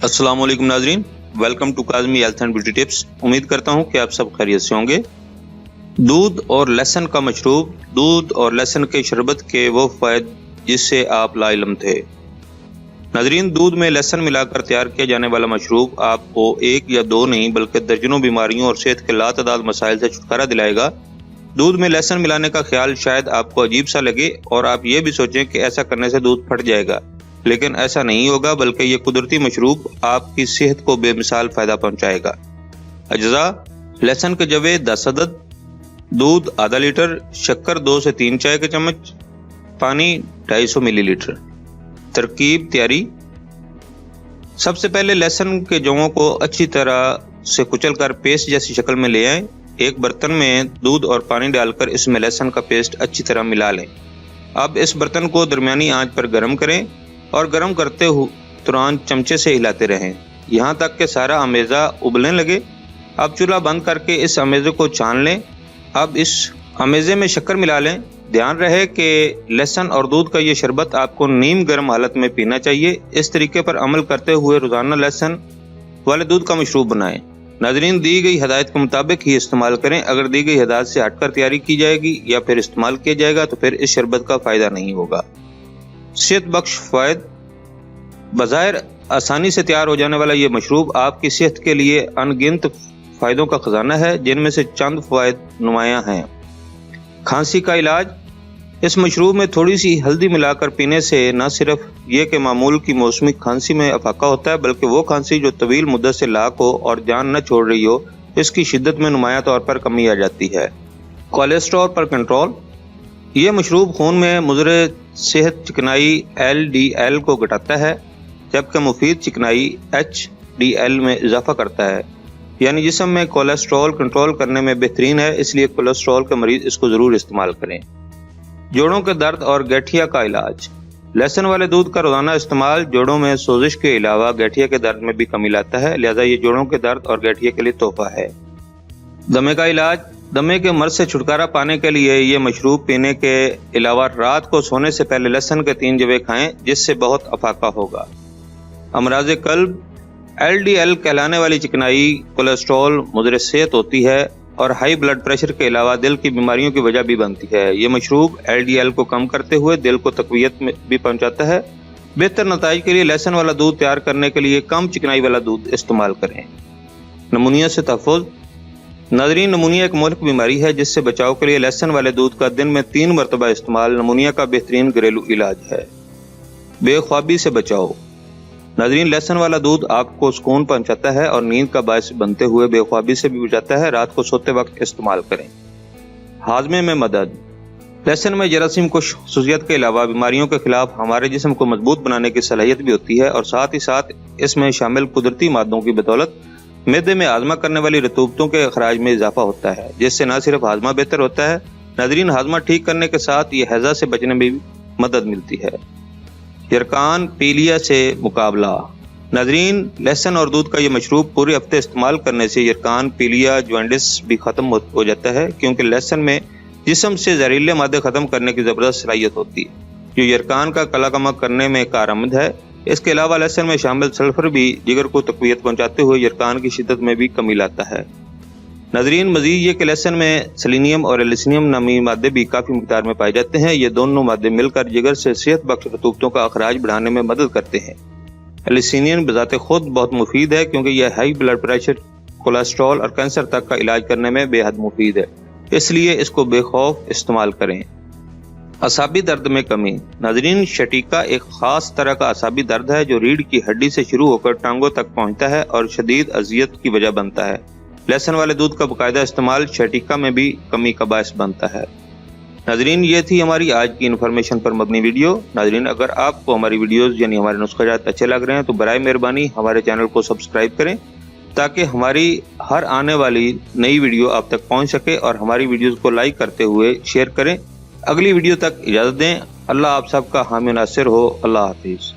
अस्सलाम वालेकुम नाजरीन, welcome to Kazmi health and beauty tips. उम्मीद करता हूँ कि आप सब खैरियत से होंगे। दूध और लहसुन का मशरूब, दूध और लहसुन के शरबत के वो फ़ायदे जिससे आप लाइलम थे। नाजरीन, दूध में लहसुन मिलाकर तैयार किया जाने वाला मशरूब आपको एक या दो नहीं बल्कि दर्जनों बीमारियों और सेहत के लातादाद मसाइल से छुटकारा दिलाएगा। दूध में लहसुन मिलाने का ख्याल शायद आपको अजीब सा लगे और आप ये भी सोचें कि ऐसा करने से दूध फट जाएगा, लेकिन ऐसा नहीं होगा, बल्कि ये कुदरती मशरूब आपकी सेहत को बेमिसाल फायदा पहुंचाएगा। अज्जा: लहसुन के जवे 10 अदद, दूध आधा लीटर, शक्कर 2 से 3 चाय के चम्मच, पानी 250 मिलीलीटर। तरकीब तैयारी: सबसे पहले लहसुन के जवों को अच्छी तरह से कुचलकर पेस्ट जैसी शक्ल में ले आएं। एक बर्तन में दूध और पानी डालकर इसमें लहसुन का पेस्ट अच्छी तरह मिला लें। अब इस बर्तन को दरमियानी आंच पर गर्म करें और गर्म करते हुए तुरंत चमचे से हिलाते रहें यहाँ तक कि सारा अमेज़ा उबलने लगे। अब चूल्हा बंद करके इस अमेज़े को छान लें। अब इस अमेज़े में शक्कर मिला लें। ध्यान रहे कि लहसुन और दूध का ये शरबत आपको नीम गर्म हालत में पीना चाहिए। इस तरीके पर अमल करते हुए रोज़ाना लहसुन वाले दूध का मशरूब बनाएं। नाज़रीन, दी गई हिदायत के मुताबिक ही इस्तेमाल करें। अगर दी गई हिदायत से हटकर तैयारी की जाएगी या फिर इस्तेमाल किया जाएगा तो फिर इस शरबत का फ़ायदा नहीं होगा। सेहत बख्श फ़ायदे: बज़ाहिर आसानी से तैयार हो जाने वाला ये मशरूब आपकी सेहत के लिए अनगिनत फ़ायदों का खजाना है, जिनमें से चंद फ़ायदे नुमायां हैं। खांसी का इलाज: इस मशरूब में थोड़ी सी हल्दी मिलाकर पीने से न सिर्फ ये कि मामूल की मौसमी खांसी में अफाका होता है, बल्कि वो खांसी जो तवील मुद्दत से लाक हो और जान न छोड़ रही हो, इसकी शिद्दत में नुमायां तौर पर कमी आ जाती है। कोलेस्ट्रॉल पर कंट्रोल: ये मशरूब खून में मुज़र सेहत चिकनाई LDL को घटाता है, जबकि मुफीद चिकनाई HDL में इजाफा करता है, यानी जिस्म में कोलेस्ट्रॉल कंट्रोल करने में बेहतरीन है। इसलिए कोलेस्ट्रॉल के मरीज इसको ज़रूर इस्तेमाल करें। जोड़ों के दर्द और गठिया का इलाज: लहसुन वाले दूध का रोज़ाना इस्तेमाल जोड़ों में सोजिश के अलावा गठिया के दर्द में भी कमी लाता है, लिहाजा ये जोड़ों के दर्द और गठिया के लिए तोहफा है। दमे का इलाज: दमे के मर्ज से छुटकारा पाने के लिए ये मशरूब पीने के अलावा रात को सोने से पहले लहसुन के 3 जवे खाएं, जिससे बहुत अफाका होगा। अमराज़ कल्ब: LDL कहलाने वाली चिकनाई कोलेस्ट्रॉल मुज़र सेहत होती है और हाई ब्लड प्रेशर के अलावा दिल की बीमारियों की वजह भी बनती है। ये मशरूब LDL को कम करते हुए दिल को तक़वियत में भी पहुंचाता है। बेहतर नताइज के लिए लहसुन वाला दूध तैयार करने के लिए कम चिकनाई वाला दूध इस्तेमाल करें। नमूनिया से तहफ़्फ़ुज़: नाज़रीन, नमूनिया एक मोहलिक बीमारी है जिससे बचाव के लिए लहसुन वाले दूध का दिन में 3 मरतबा इस्तेमाल नमूनिया का बेहतरीन घरेलू इलाज है। बेख्वाबी से बचाओ: नाज़रीन, लहसुन वाला दूध आपको सुकून पहुंचाता है और नींद का बायस बनते हुए बेख्वाबी से भी बचाता है। रात को सोते वक्त इस्तेमाल करें। हाजमे में मदद: लहसुन में जरासीम कुछ खसूसियत के अलावा बीमारियों के खिलाफ हमारे जिस्म को मजबूत बनाने की सलाहियत भी होती है और साथ ही साथ इसमें शामिल कुदरती मादों की बदौलत मैदे में हाजमा करने वाली रतूबतों के अखराज में इजाफा होता है, जिससे न सिर्फ हाजमा बेहतर होता है, नाज़रीन, हाजमा ठीक करने के साथ ये हैज़ा से बचने में भी मदद मिलती है। यरकान पीलिया से मुकाबला: नाज़रीन, लहसुन और दूध का ये मशरूब पूरे हफ्ते इस्तेमाल करने से यरकान पीलिया जॉन्डिस भी ख़त्म हो जाता है, क्योंकि लहसुन में जिस्म से जहरीले मादे ख़त्म करने की ज़बरदस्त सलाहियत होती है, जो यरकान का कलाकमा करने में कारआमद है। इसके अलावा लहसुन में शामिल सल्फर भी जिगर को तक़वियत पहुँचाते हुए यरकान की शिद्दत में भी कमी लाता है। नाज़रीन, मज़ीद ये कि लहसुन में सेलेनियम और एल्युमिनियम नामी मादे भी काफ़ी मिक़दार में पाए जाते हैं। ये दोनों मादे मिलकर जिगर से सेहत बख्श रतूबतों का अखराज बढ़ाने में मदद करते हैं। एल्युमिनियम बज़ाते खुद बहुत मुफीद है, क्योंकि यह हाई ब्लड प्रेशर, कोलेस्ट्रॉल और कैंसर तक का इलाज करने में बेहद मुफीद है, इसलिए इसको बेखौफ इस्तेमाल करें। असाबी दर्द में कमी: नाज़रीन, शटीका एक ख़ास तरह का असाबी दर्द है जो रीढ़ की हड्डी से शुरू होकर टांगों तक पहुँचता है और शदीद अजियत की वजह बनता है। लहसुन वाले दूध का बाकायदा इस्तेमाल शटीका में भी कमी का बायस बनता है। नाज़रीन, ये थी हमारी आज की इन्फॉर्मेशन पर मबनी वीडियो। नाज़रीन, अगर आपको हमारी वीडियोज़ यानी हमारे नुस्ख़ाजात अच्छे लग रहे हैं तो बराए मेहरबानी हमारे चैनल को सब्सक्राइब करें, ताकि हमारी हर आने वाली नई वीडियो आप तक पहुँच सके, और हमारी वीडियोज़ को लाइक करते हुए शेयर करें। अगली वीडियो तक इजाज़त दें। अल्लाह आप सबका हामी नासिर हो। अल्लाह हाफिज़।